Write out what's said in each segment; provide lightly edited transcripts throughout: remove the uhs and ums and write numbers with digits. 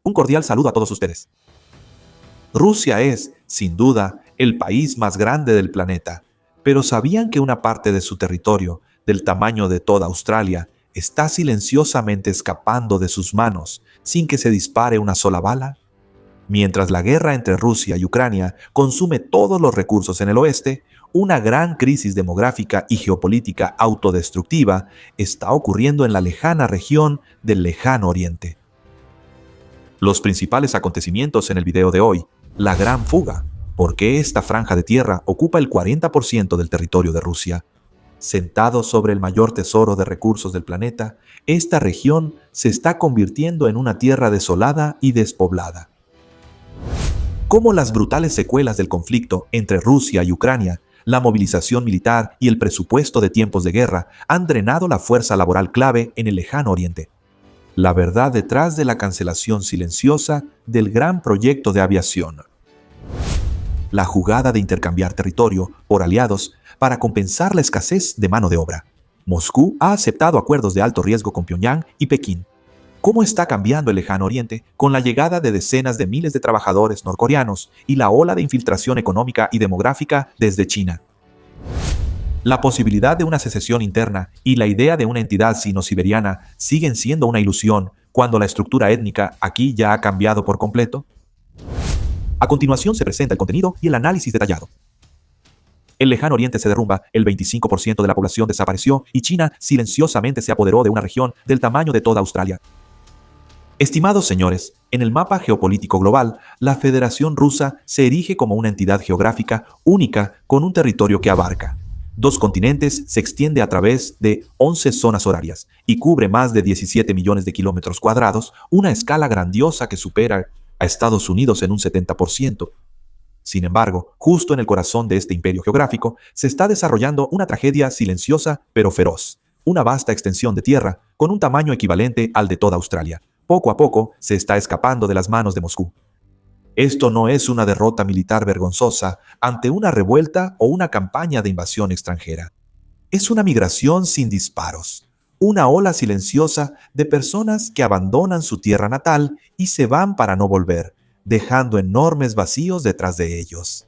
Un cordial saludo a todos ustedes. Rusia es, sin duda, el país más grande del planeta, pero ¿sabían que una parte de su territorio, del tamaño de toda Australia, está silenciosamente escapando de sus manos sin que se dispare una sola bala? Mientras la guerra entre Rusia y Ucrania consume todos los recursos en el oeste, una gran crisis demográfica y geopolítica autodestructiva está ocurriendo en la lejana región del Lejano Oriente. Los principales acontecimientos en el video de hoy: la gran fuga. ¿Por qué esta franja de tierra ocupa el 40% del territorio de Rusia? Sentado sobre el mayor tesoro de recursos del planeta, esta región se está convirtiendo en una tierra desolada y despoblada. Cómo las brutales secuelas del conflicto entre Rusia y Ucrania, la movilización militar y el presupuesto de tiempos de guerra han drenado la fuerza laboral clave en el Lejano Oriente. La verdad detrás de la cancelación silenciosa del gran proyecto de aviación. La jugada de intercambiar territorio por aliados para compensar la escasez de mano de obra. Moscú ha aceptado acuerdos de alto riesgo con Pyongyang y Pekín. ¿Cómo está cambiando el Lejano Oriente con la llegada de decenas de miles de trabajadores norcoreanos y la ola de infiltración económica y demográfica desde China? La posibilidad de una secesión interna y la idea de una entidad sino-siberiana siguen siendo una ilusión cuando la estructura étnica aquí ya ha cambiado por completo. A continuación se presenta el contenido y el análisis detallado. El Lejano Oriente se derrumba, el 25% de la población desapareció y China silenciosamente se apoderó de una región del tamaño de toda Australia. Estimados señores, en el mapa geopolítico global, la Federación Rusa se erige como una entidad geográfica única con un territorio que abarca 2 continentes, se extiende a través de 11 zonas horarias y cubre más de 17 millones de kilómetros cuadrados, una escala grandiosa que supera a Estados Unidos en un 70%. Sin embargo, justo en el corazón de este imperio geográfico, se está desarrollando una tragedia silenciosa pero feroz, una vasta extensión de tierra con un tamaño equivalente al de toda Australia. Poco a poco se está escapando de las manos de Moscú. Esto no es una derrota militar vergonzosa ante una revuelta o una campaña de invasión extranjera. Es una migración sin disparos, una ola silenciosa de personas que abandonan su tierra natal y se van para no volver, dejando enormes vacíos detrás de ellos.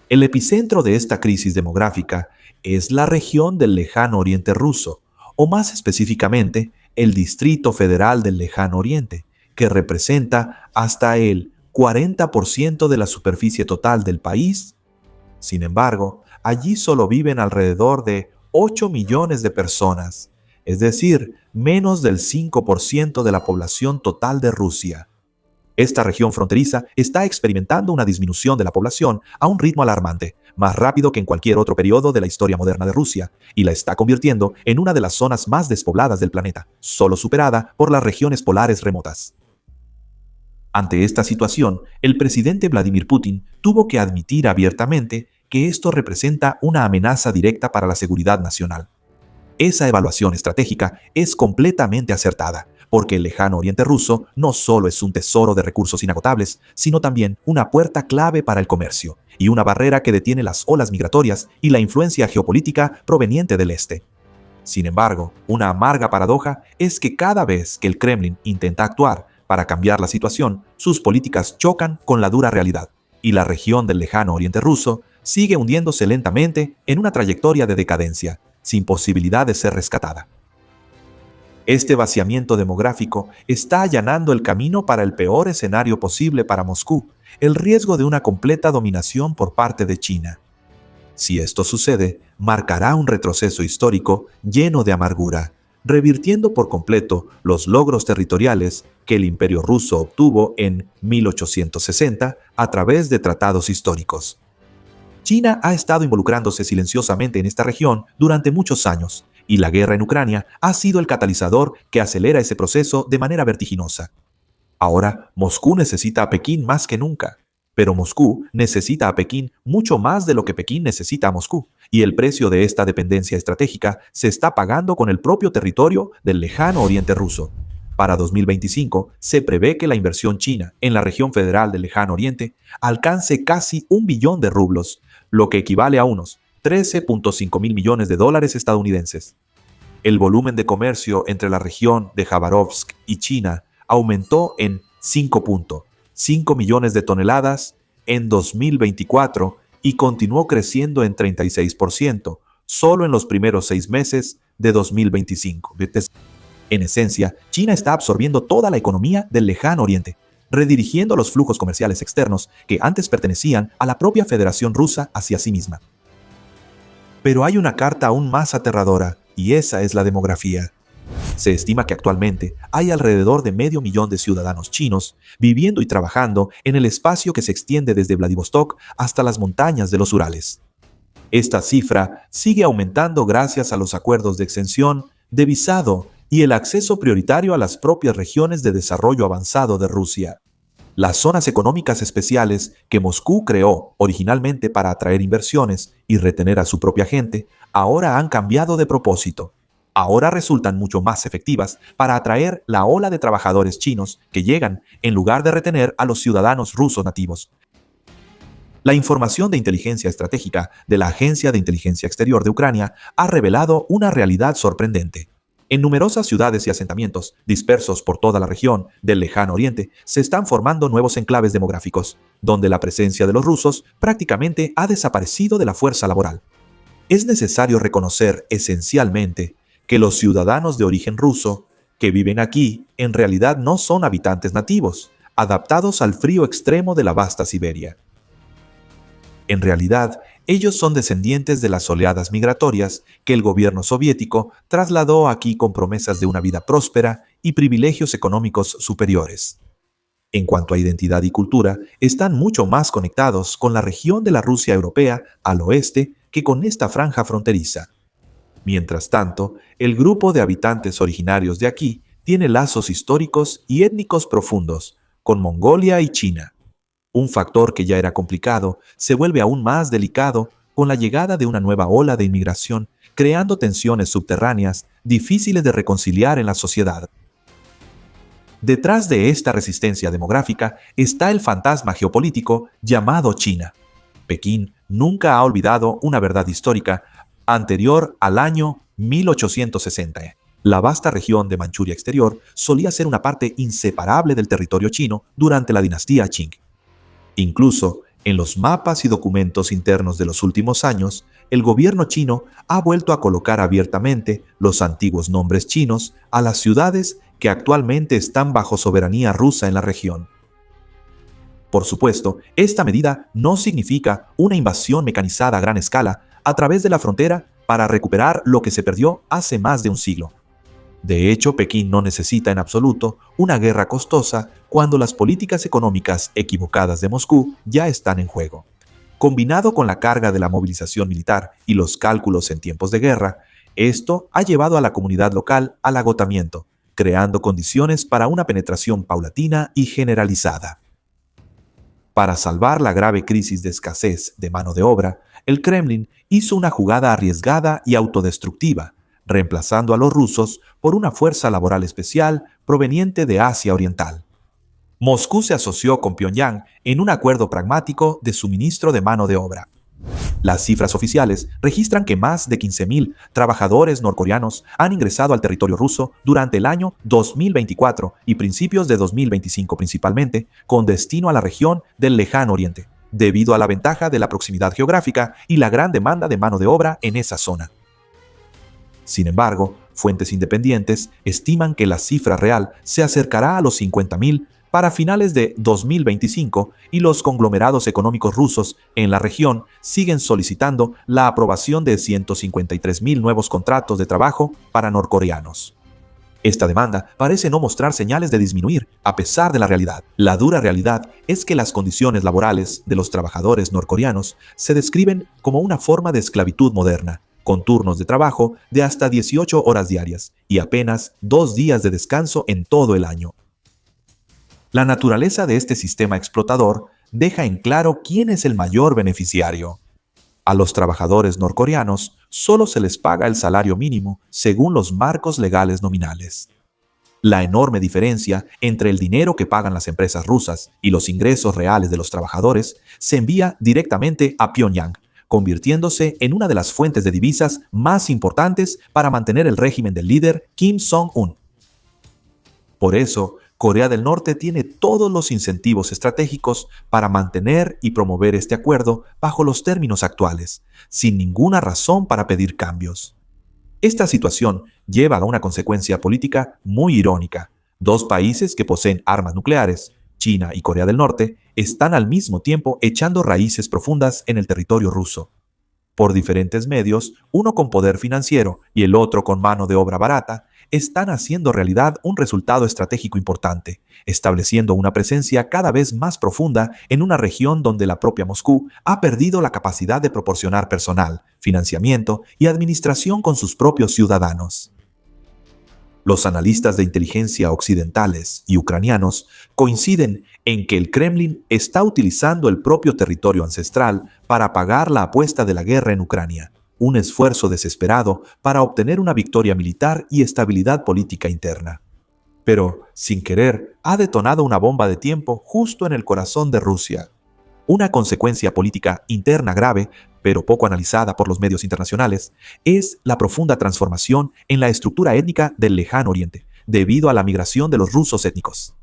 El epicentro de esta crisis demográfica es la región del Lejano Oriente ruso, o más específicamente, el Distrito Federal del Lejano Oriente, que representa hasta el 40% de la superficie total del país. Sin embargo, allí solo viven alrededor de 8 millones de personas, es decir, menos del 5% de la población total de Rusia. Esta región fronteriza está experimentando una disminución de la población a un ritmo alarmante, más rápido que en cualquier otro periodo de la historia moderna de Rusia, y la está convirtiendo en una de las zonas más despobladas del planeta, solo superada por las regiones polares remotas. Ante esta situación, el presidente Vladimir Putin tuvo que admitir abiertamente que esto representa una amenaza directa para la seguridad nacional. Esa evaluación estratégica es completamente acertada, porque el Lejano Oriente ruso no solo es un tesoro de recursos inagotables, sino también una puerta clave para el comercio y una barrera que detiene las olas migratorias y la influencia geopolítica proveniente del este. Sin embargo, una amarga paradoja es que cada vez que el Kremlin intenta actuar para cambiar la situación, sus políticas chocan con la dura realidad, y la región del Lejano Oriente ruso sigue hundiéndose lentamente en una trayectoria de decadencia, sin posibilidad de ser rescatada. Este vaciamiento demográfico está allanando el camino para el peor escenario posible para Moscú, el riesgo de una completa dominación por parte de China. Si esto sucede, marcará un retroceso histórico lleno de amargura, revirtiendo por completo los logros territoriales que el Imperio ruso obtuvo en 1860 a través de tratados históricos. China ha estado involucrándose silenciosamente en esta región durante muchos años, y la guerra en Ucrania ha sido el catalizador que acelera ese proceso de manera vertiginosa. Ahora, Moscú necesita a Pekín más que nunca, pero Moscú necesita a Pekín mucho más de lo que Pekín necesita a Moscú, y el precio de esta dependencia estratégica se está pagando con el propio territorio del Lejano Oriente ruso. Para 2025, se prevé que la inversión china en la región federal del Lejano Oriente alcance casi 1 billón de rublos, lo que equivale a unos 13.5 mil millones de dólares estadounidenses. El volumen de comercio entre la región de Jabárovsk y China aumentó en 5.5 millones de toneladas en 2024 y continuó creciendo en 36% solo en los primeros 6 meses de 2025. En esencia, China está absorbiendo toda la economía del lejano oriente, redirigiendo los flujos comerciales externos que antes pertenecían a la propia Federación Rusa hacia sí misma. Pero hay una carta aún más aterradora, y esa es la demografía. Se estima que actualmente hay alrededor de 500.000 de ciudadanos chinos viviendo y trabajando en el espacio que se extiende desde Vladivostok hasta las montañas de los Urales. Esta cifra sigue aumentando gracias a los acuerdos de exención, de visado y el acceso prioritario a las propias regiones de desarrollo avanzado de Rusia. Las zonas económicas especiales que Moscú creó originalmente para atraer inversiones y retener a su propia gente, ahora han cambiado de propósito. Ahora resultan mucho más efectivas para atraer la ola de trabajadores chinos que llegan en lugar de retener a los ciudadanos rusos nativos. La información de inteligencia estratégica de la Agencia de Inteligencia Exterior de Ucrania ha revelado una realidad sorprendente. En numerosas ciudades y asentamientos dispersos por toda la región del Lejano Oriente se están formando nuevos enclaves demográficos, donde la presencia de los rusos prácticamente ha desaparecido de la fuerza laboral. Es necesario reconocer esencialmente que los ciudadanos de origen ruso que viven aquí en realidad no son habitantes nativos, adaptados al frío extremo de la vasta Siberia. En realidad, ellos son descendientes de las oleadas migratorias que el gobierno soviético trasladó aquí con promesas de una vida próspera y privilegios económicos superiores. En cuanto a identidad y cultura, están mucho más conectados con la región de la Rusia europea al oeste que con esta franja fronteriza. Mientras tanto, el grupo de habitantes originarios de aquí tiene lazos históricos y étnicos profundos con Mongolia y China. Un factor que ya era complicado se vuelve aún más delicado con la llegada de una nueva ola de inmigración, creando tensiones subterráneas difíciles de reconciliar en la sociedad. Detrás de esta resistencia demográfica está el fantasma geopolítico llamado China. Pekín nunca ha olvidado una verdad histórica anterior al año 1860. La vasta región de Manchuria exterior solía ser una parte inseparable del territorio chino durante la dinastía Qing. Incluso en los mapas y documentos internos de los últimos años, el gobierno chino ha vuelto a colocar abiertamente los antiguos nombres chinos a las ciudades que actualmente están bajo soberanía rusa en la región. Por supuesto, esta medida no significa una invasión mecanizada a gran escala a través de la frontera para recuperar lo que se perdió hace más de un siglo. De hecho, Pekín no necesita en absoluto una guerra costosa cuando las políticas económicas equivocadas de Moscú ya están en juego. Combinado con la carga de la movilización militar y los cálculos en tiempos de guerra, esto ha llevado a la comunidad local al agotamiento, creando condiciones para una penetración paulatina y generalizada. Para salvar la grave crisis de escasez de mano de obra, el Kremlin hizo una jugada arriesgada y autodestructiva, reemplazando a los rusos por una fuerza laboral especial proveniente de Asia Oriental. Moscú se asoció con Pyongyang en un acuerdo pragmático de suministro de mano de obra. Las cifras oficiales registran que más de 15.000 trabajadores norcoreanos han ingresado al territorio ruso durante el año 2024 y principios de 2025 principalmente, con destino a la región del Lejano Oriente, debido a la ventaja de la proximidad geográfica y la gran demanda de mano de obra en esa zona. Sin embargo, fuentes independientes estiman que la cifra real se acercará a los 50.000 para finales de 2025 y los conglomerados económicos rusos en la región siguen solicitando la aprobación de 153.000 nuevos contratos de trabajo para norcoreanos. Esta demanda parece no mostrar señales de disminuir a pesar de la realidad. La dura realidad es que las condiciones laborales de los trabajadores norcoreanos se describen como una forma de esclavitud moderna, con turnos de trabajo de hasta 18 horas diarias y apenas 2 días de descanso en todo el año. La naturaleza de este sistema explotador deja en claro quién es el mayor beneficiario. A los trabajadores norcoreanos solo se les paga el salario mínimo según los marcos legales nominales. La enorme diferencia entre el dinero que pagan las empresas rusas y los ingresos reales de los trabajadores se envía directamente a Pyongyang, convirtiéndose en una de las fuentes de divisas más importantes para mantener el régimen del líder Kim Jong-un. Por eso, Corea del Norte tiene todos los incentivos estratégicos para mantener y promover este acuerdo bajo los términos actuales, sin ninguna razón para pedir cambios. Esta situación lleva a una consecuencia política muy irónica. Dos países que poseen armas nucleares, China y Corea del Norte, están al mismo tiempo echando raíces profundas en el territorio ruso. Por diferentes medios, uno con poder financiero y el otro con mano de obra barata, están haciendo realidad un resultado estratégico importante, estableciendo una presencia cada vez más profunda en una región donde la propia Moscú ha perdido la capacidad de proporcionar personal, financiamiento y administración con sus propios ciudadanos. Los analistas de inteligencia occidentales y ucranianos coinciden en que el Kremlin está utilizando el propio territorio ancestral para pagar la apuesta de la guerra en Ucrania, un esfuerzo desesperado para obtener una victoria militar y estabilidad política interna. Pero, sin querer, ha detonado una bomba de tiempo justo en el corazón de Rusia. Una consecuencia política interna grave, pero poco analizada por los medios internacionales, es la profunda transformación en la estructura étnica del Lejano Oriente, debido a la migración de los rusos étnicos.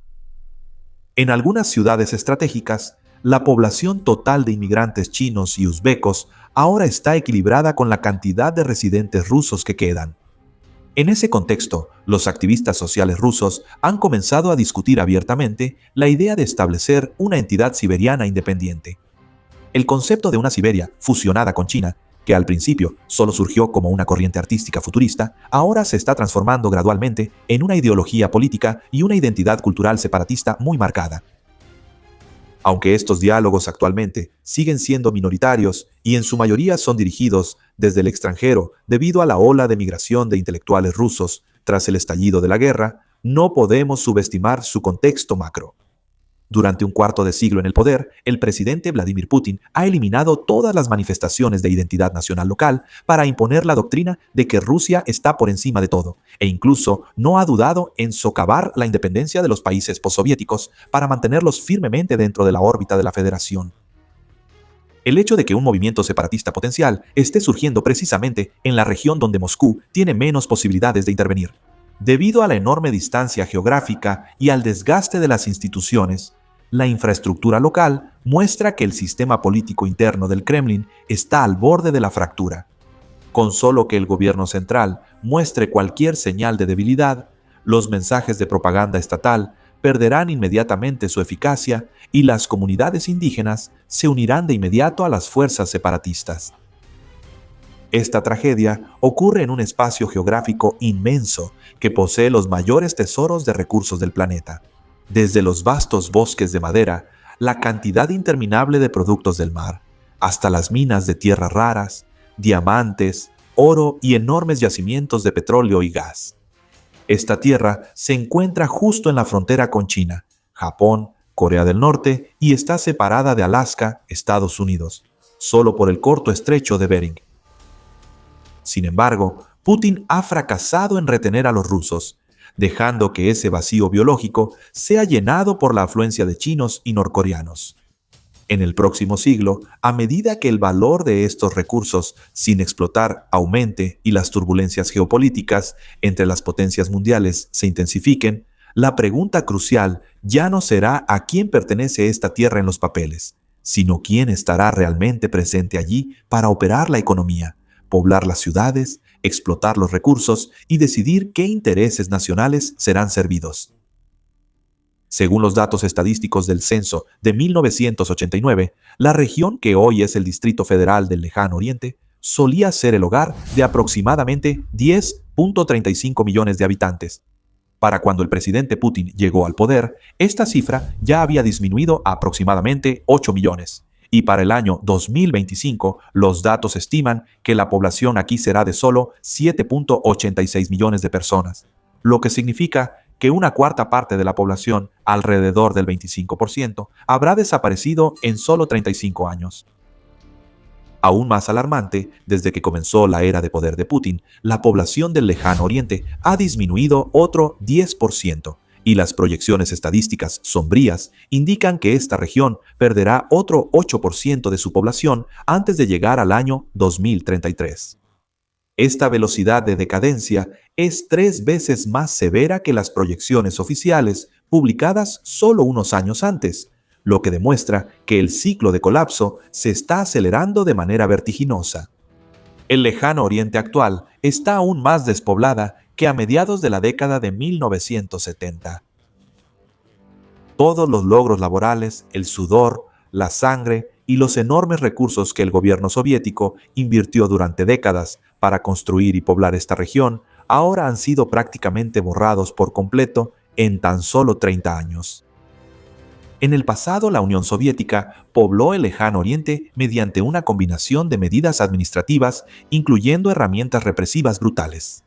En algunas ciudades estratégicas, la población total de inmigrantes chinos y uzbecos ahora está equilibrada con la cantidad de residentes rusos que quedan. En ese contexto, los activistas sociales rusos han comenzado a discutir abiertamente la idea de establecer una entidad siberiana independiente. El concepto de una Siberia fusionada con China, que al principio solo surgió como una corriente artística futurista, ahora se está transformando gradualmente en una ideología política y una identidad cultural separatista muy marcada. Aunque estos diálogos actualmente siguen siendo minoritarios y en su mayoría son dirigidos desde el extranjero debido a la ola de migración de intelectuales rusos tras el estallido de la guerra, no podemos subestimar su contexto macro. Durante un cuarto de siglo en el poder, el presidente Vladimir Putin ha eliminado todas las manifestaciones de identidad nacional local para imponer la doctrina de que Rusia está por encima de todo, e incluso no ha dudado en socavar la independencia de los países postsoviéticos para mantenerlos firmemente dentro de la órbita de la Federación. El hecho de que un movimiento separatista potencial esté surgiendo precisamente en la región donde Moscú tiene menos posibilidades de intervenir, debido a la enorme distancia geográfica y al desgaste de las instituciones, la infraestructura local muestra que el sistema político interno del Kremlin está al borde de la fractura. Con solo que el gobierno central muestre cualquier señal de debilidad, los mensajes de propaganda estatal perderán inmediatamente su eficacia y las comunidades indígenas se unirán de inmediato a las fuerzas separatistas. Esta tragedia ocurre en un espacio geográfico inmenso que posee los mayores tesoros de recursos del planeta. Desde los vastos bosques de madera, la cantidad interminable de productos del mar, hasta las minas de tierras raras, diamantes, oro y enormes yacimientos de petróleo y gas. Esta tierra se encuentra justo en la frontera con China, Japón, Corea del Norte y está separada de Alaska, Estados Unidos, solo por el corto estrecho de Bering. Sin embargo, Putin ha fracasado en retener a los rusos, dejando que ese vacío biológico sea llenado por la afluencia de chinos y norcoreanos. En el próximo siglo, a medida que el valor de estos recursos sin explotar aumente y las turbulencias geopolíticas entre las potencias mundiales se intensifiquen, la pregunta crucial ya no será a quién pertenece esta tierra en los papeles, sino quién estará realmente presente allí para operar la economía, poblar las ciudades, explotar los recursos y decidir qué intereses nacionales serán servidos. Según los datos estadísticos del censo de 1989, la región que hoy es el Distrito Federal del Lejano Oriente solía ser el hogar de aproximadamente 10.35 millones de habitantes. Para cuando el presidente Putin llegó al poder, esta cifra ya había disminuido a aproximadamente 8 millones. Y para el año 2025, los datos estiman que la población aquí será de solo 7.86 millones de personas, lo que significa que una cuarta parte de la población, alrededor del 25%, habrá desaparecido en solo 35 años. Aún más alarmante, desde que comenzó la era de poder de Putin, la población del Lejano Oriente ha disminuido otro 10%, y las proyecciones estadísticas sombrías indican que esta región perderá otro 8% de su población antes de llegar al año 2033. Esta velocidad de decadencia es 3 veces más severa que las proyecciones oficiales publicadas solo unos años antes, lo que demuestra que el ciclo de colapso se está acelerando de manera vertiginosa. El lejano oriente actual está aún más despoblada que a mediados de la década de 1970. Todos los logros laborales, el sudor, la sangre y los enormes recursos que el gobierno soviético invirtió durante décadas para construir y poblar esta región ahora han sido prácticamente borrados por completo en tan solo 30 años. En el pasado, la Unión Soviética pobló el lejano oriente mediante una combinación de medidas administrativas, incluyendo herramientas represivas brutales.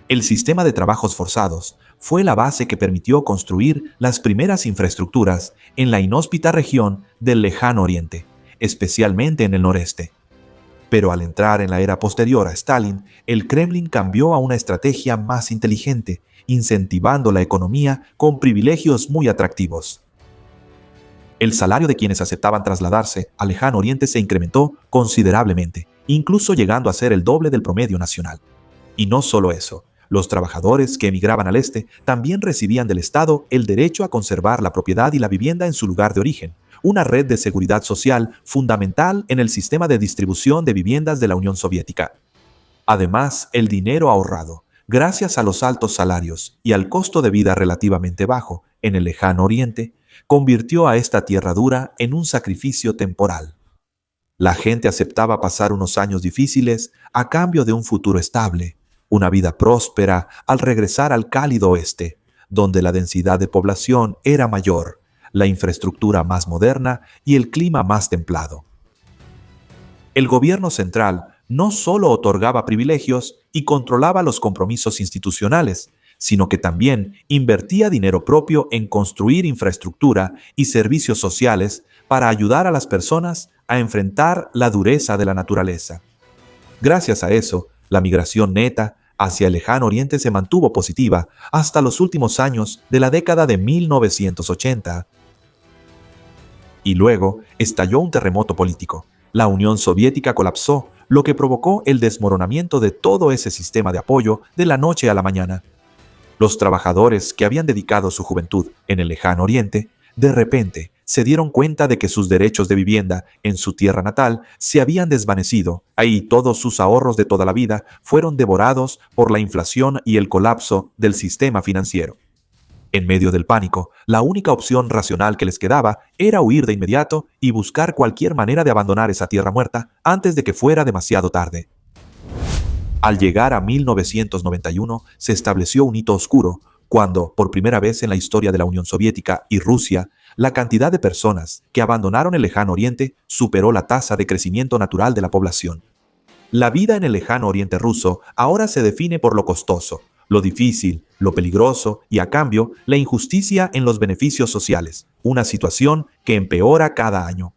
El sistema de trabajos forzados fue la base que permitió construir las primeras infraestructuras en la inhóspita región del lejano oriente, especialmente en el noreste. Pero al entrar en la era posterior a Stalin, el Kremlin cambió a una estrategia más inteligente, incentivando la economía con privilegios muy atractivos. El salario de quienes aceptaban trasladarse al lejano oriente se incrementó considerablemente, incluso llegando a ser el doble del promedio nacional. Y no solo eso, los trabajadores que emigraban al este también recibían del Estado el derecho a conservar la propiedad y la vivienda en su lugar de origen, una red de seguridad social fundamental en el sistema de distribución de viviendas de la Unión Soviética. Además, el dinero ahorrado, gracias a los altos salarios y al costo de vida relativamente bajo en el lejano oriente, convirtió a esta tierra dura en un sacrificio temporal. La gente aceptaba pasar unos años difíciles a cambio de un futuro estable, una vida próspera al regresar al cálido oeste, donde la densidad de población era mayor, la infraestructura más moderna y el clima más templado. El gobierno central no solo otorgaba privilegios y controlaba los compromisos institucionales, sino que también invertía dinero propio en construir infraestructura y servicios sociales para ayudar a las personas a enfrentar la dureza de la naturaleza. Gracias a eso, la migración neta hacia el lejano oriente se mantuvo positiva hasta los últimos años de la década de 1980. Y luego estalló un terremoto político. La Unión Soviética colapsó, lo que provocó el desmoronamiento de todo ese sistema de apoyo de la noche a la mañana. Los trabajadores que habían dedicado su juventud en el lejano oriente, de repente se dieron cuenta de que sus derechos de vivienda en su tierra natal se habían desvanecido, y todos sus ahorros de toda la vida fueron devorados por la inflación y el colapso del sistema financiero. En medio del pánico, la única opción racional que les quedaba era huir de inmediato y buscar cualquier manera de abandonar esa tierra muerta antes de que fuera demasiado tarde. Al llegar a 1991, se estableció un hito oscuro, cuando, por primera vez en la historia de la Unión Soviética y Rusia, la cantidad de personas que abandonaron el lejano oriente superó la tasa de crecimiento natural de la población. La vida en el lejano oriente ruso ahora se define por lo costoso, lo difícil, lo peligroso y, a cambio, la injusticia en los beneficios sociales, una situación que empeora cada año.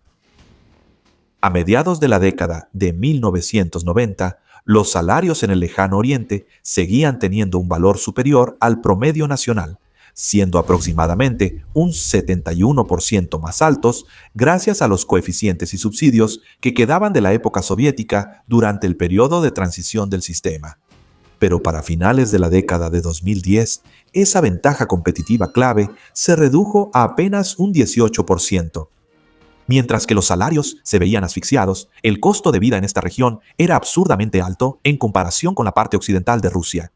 A mediados de la década de 1990, los salarios en el lejano oriente seguían teniendo un valor superior al promedio nacional, siendo aproximadamente un 71% más altos gracias a los coeficientes y subsidios que quedaban de la época soviética durante el periodo de transición del sistema. Pero para finales de la década de 2010, esa ventaja competitiva clave se redujo a apenas un 18%. Mientras que los salarios se veían asfixiados, el costo de vida en esta región era absurdamente alto en comparación con la parte occidental de Rusia.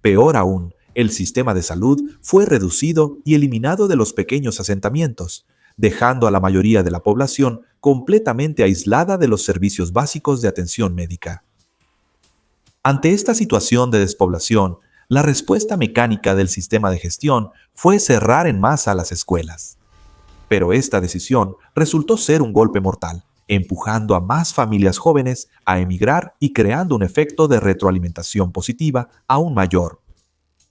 Peor aún, el sistema de salud fue reducido y eliminado de los pequeños asentamientos, dejando a la mayoría de la población completamente aislada de los servicios básicos de atención médica. Ante esta situación de despoblación, la respuesta mecánica del sistema de gestión fue cerrar en masa las escuelas. Pero esta decisión resultó ser un golpe mortal, empujando a más familias jóvenes a emigrar y creando un efecto de retroalimentación positiva aún mayor.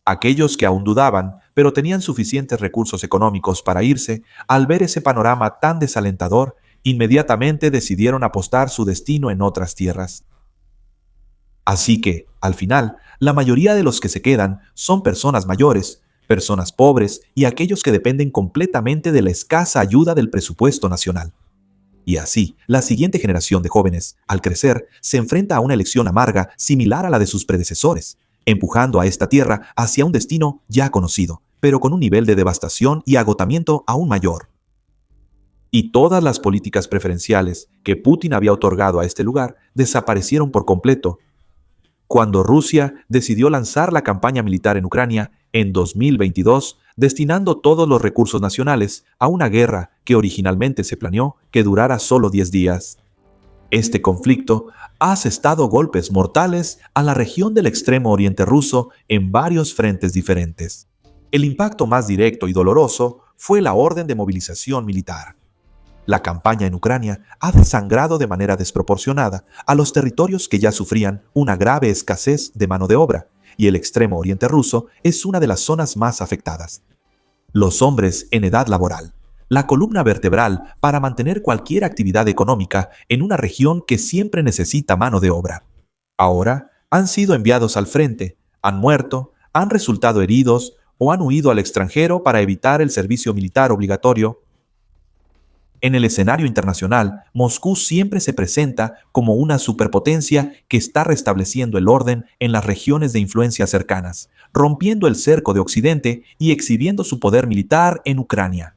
Aquellos que aún dudaban, pero tenían suficientes recursos económicos para irse, al ver ese panorama tan desalentador, inmediatamente decidieron apostar su destino en otras tierras. Así que, al final, la mayoría de los que se quedan son personas mayores, personas pobres y aquellos que dependen completamente de la escasa ayuda del presupuesto nacional. Y así, la siguiente generación de jóvenes, al crecer, se enfrenta a una elección amarga similar a la de sus predecesores, empujando a esta tierra hacia un destino ya conocido, pero con un nivel de devastación y agotamiento aún mayor. Y todas las políticas preferenciales que Putin había otorgado a este lugar desaparecieron por completo cuando Rusia decidió lanzar la campaña militar en Ucrania en 2022, destinando todos los recursos nacionales a una guerra que originalmente se planeó que durara solo 10 días. Este conflicto ha asestado golpes mortales a la región del extremo oriente ruso en varios frentes diferentes. El impacto más directo y doloroso fue la orden de movilización militar. La campaña en Ucrania ha desangrado de manera desproporcionada a los territorios que ya sufrían una grave escasez de mano de obra, y el extremo oriente ruso es una de las zonas más afectadas. Los hombres en edad laboral, la columna vertebral para mantener cualquier actividad económica en una región que siempre necesita mano de obra. Ahora han sido enviados al frente, han muerto, han resultado heridos o han huido al extranjero para evitar el servicio militar obligatorio. En el escenario internacional, Moscú siempre se presenta como una superpotencia que está restableciendo el orden en las regiones de influencia cercanas, rompiendo el cerco de Occidente y exhibiendo su poder militar en Ucrania.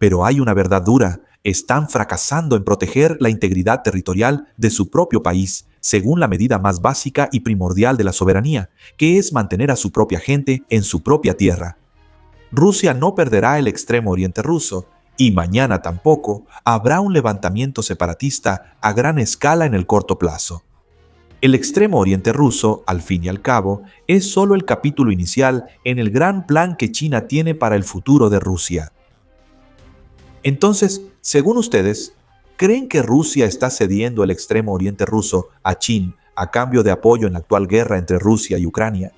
Pero hay una verdad dura: están fracasando en proteger la integridad territorial de su propio país, según la medida más básica y primordial de la soberanía, que es mantener a su propia gente en su propia tierra. Rusia no perderá el extremo oriente ruso, y mañana tampoco habrá un levantamiento separatista a gran escala en el corto plazo. El extremo oriente ruso, al fin y al cabo, es solo el capítulo inicial en el gran plan que China tiene para el futuro de Rusia. Entonces, según ustedes, ¿creen que Rusia está cediendo el extremo oriente ruso a China a cambio de apoyo en la actual guerra entre Rusia y Ucrania?